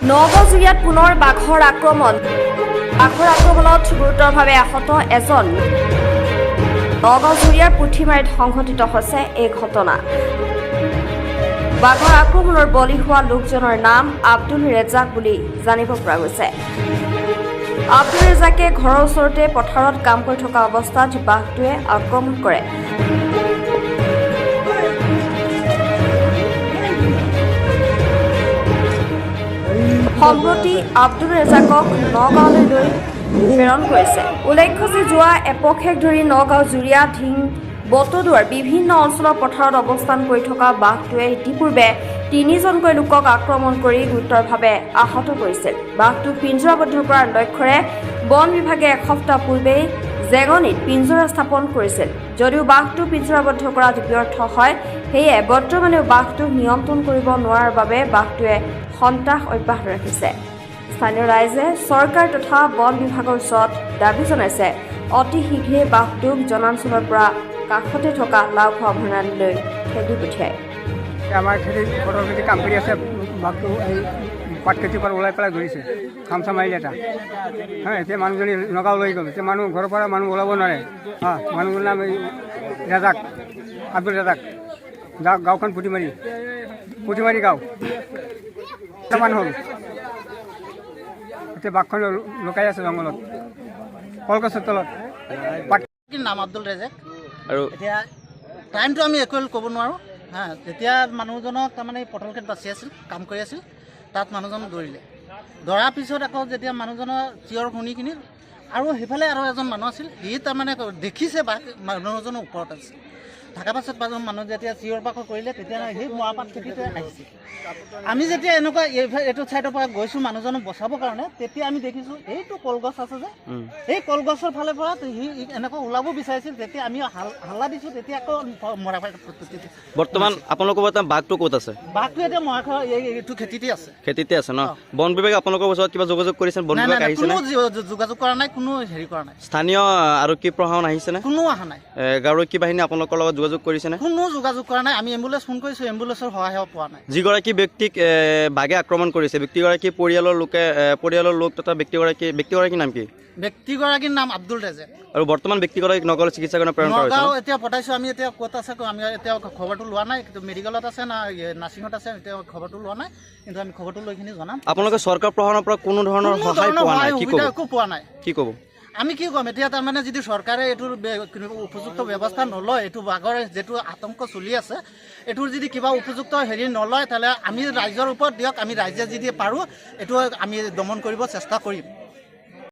নগাঁও জুৰিয়াত পুনৰ বাঘৰ আক্ৰমণ আক্ৰমণত গুৰুতৰভাৱে আহত এজন নগাঁও জুৰিয়াৰ পুথিমাৰীত সংঘটিত হৈছে এই ঘটনা বাঘৰ আক্ৰমণৰ বলি হোৱা লোকজনৰ নাম আব্দুল ৰেজাক বুলি জানিব পৰা গৈছে আব্দুল ৰেজাকে ঘৰৰ ওচৰতে পথাৰত কাম কৰি থকা অৱস্থাত বাঘটোৱে আক্ৰমণ কৰে সম্প্ৰতি আব্দুল ৰেজাকক নগাঁৱলৈ লৈ প্ৰেৰণ কৰিছে উল্লেখ্য যে যোৱা এপক্ষেক ধৰি নগাঁও জুৰিয়া ঢিং বটদুৱাৰ বিভিন্ন অঞ্চলৰ পথাৰত অৱস্থান কৰি থকা বাঘটোৱে ইতিপূৰ্বে তিনিজনকৈ লোকক আক্ৰমণ কৰি গুৰুতৰভাৱে আহত কৰিছিল বাঘটোক পিঞ্জৰাবদ্ধ কৰাৰ লক্ষ্যৰে বন বিভাগে এসপ্তাহ পূৰ্বেই জেঙনিত পিঞ্জৰা স্থাপন কৰিছিল যদিও বাঘটো পিঞ্জৰাবদ্ধ কৰাত ব্যৰ্থ হয় সেয়ে বৰ্তমানেও বাঘটোক নিয়ন্ত্ৰণ কৰিব নোৱাৰাৰ বাবে বাঘটোৱে সন্ত্ৰাস অব্যাহত ৰাখিছে স্থানীয় ৰাইজে চৰকাৰ তথা বন বিভাগৰ ওচৰত দাবী জনাইছে অতি শীঘ্ৰে বাঘটোক জনাঞ্চলৰ পৰা কাষতে থকা লাওখোৱা অভয়াৰণ্যলৈ খেদি পঠিয়ায় আমাৰ পটল খেতি কাম কৰি আছে বাঘটো এই পাত খেতিৰ পৰা ওলাই পেলাই ধৰিছে খামচা মাৰিলে এটা এতিয়া মানুহজনী নগাঁও লৈ গ'ল এতিয়া মানুহ ঘৰৰ পৰা মানুহ ওলাব নোৱাৰে মানুহজনৰ নাম এই ৰেজাক আব্দুল ৰেজাক গাঁওখন পুথিমাৰী গাঁও মানুহ হ'ল এতিয়া বাঘখন লুকাই আছে জংঘলত কলগছৰ তলত নাম আব্দুল ৰেজাক আৰু এতিয়া টাইমটো আমি একো ক'ব নোৱাৰোঁ তেতিয়া মানুহজনক তাৰমানে পটল খেত বাচি আছিল কাম কৰি আছিল তাত মানুহজনক ধৰিলে ধৰাৰ পিছত আকৌ যেতিয়া মানুহজনৰ চিঞৰ শুনি কিনি আৰু সেইফালে আৰু এজন মানুহ আছিল সি তাৰমানে দেখিছে বাঘ মানুহজনৰ ওপৰত আছে থকা পাছত মানুহ যেতিয়া চিঞৰ বাখৰ কৰিলে তেতিয়া সেই মৰাপাত খেতিতে আহিছে আমি যেতিয়া এনেকুৱা এইটো ছাইডৰ পৰা গৈছোঁ মানুহজনক বচাবৰ কাৰণে তেতিয়া আমি দেখিছোঁ এইটো কলগছ আছে যে এই কলগছৰ ফালে পৰা সি এনেকুৱা ওলাব বিচাৰিছিল তেতিয়া আমি হাল্লা দিছোঁ তেতিয়া আকৌ মৰাপাত বৰ্তমান আপোনালোকৰ বাঘটো ক'ত আছে বাঘটো এতিয়া মৰাখৰ এইটো খেতিতে আছে ন বন বিভাগে আপোনালোকৰ ওচৰত কিবা যোগাযোগ কৰিছে বন বিভাগ আহিছে কোনো যোগাযোগ কৰা নাই কোনো হেৰি কৰা নাই স্থানীয় আৰক্ষী প্ৰশাসন আহিছে নে কোনো অহা নাই আৰক্ষী বাহিনী আপোনালোকৰ লগত যোগাযোগ কৰিছে নে কোনো যোগাযোগ কৰা নাই আমি এম্বুলেন্স ফোন কৰিছোঁ এম্বুলেন্সৰ সহায় পোৱা নাই যিগৰাকী ব্যক্তিক বাঘে আক্ৰমণ কৰিছে ব্যক্তিগৰাকী পৰিয়ালৰ লোক তথা ব্যক্তিগৰাকীৰ নাম কি ব্যক্তিগৰাকীৰ নাম আব্দুল ৰেজাক আৰু বৰ্তমান ব্যক্তিগৰাকীক নগাঁও চিকিৎসালয়লৈ প্ৰেৰণ কৰা হৈছে নগাঁও এতিয়া পঠাইছোঁ আমি এতিয়া ক'ত আছে আমি এতিয়া খবৰটো লোৱা নাই মেডিকেলত আছে না নাৰ্ছিঙত আছে এতিয়া খবৰটো লোৱা নাই কিন্তু আমি খবৰটো লৈ কিনি জনাম আপোনালোকে চৰকাৰ প্ৰশাসনৰ পৰা কোনো ধৰণৰ সহায় পোৱা নাই একো পোৱা নাই কি ক'ব আমি কি ক'ম এতিয়া তাৰমানে যদি চৰকাৰে এইটোৰ উপযুক্ত ব্যৱস্থা নলয় এইটো বাঘৰ যিটো আতংক চলি আছে এইটোৰ যদি কিবা উপযুক্ত হেৰি নলয় তাহলে আমি ৰাইজৰ ওপৰত দিয়ক আমি ৰাইজে যদি পাৰোঁ এইটো আমি দমন কৰিব চেষ্টা কৰিম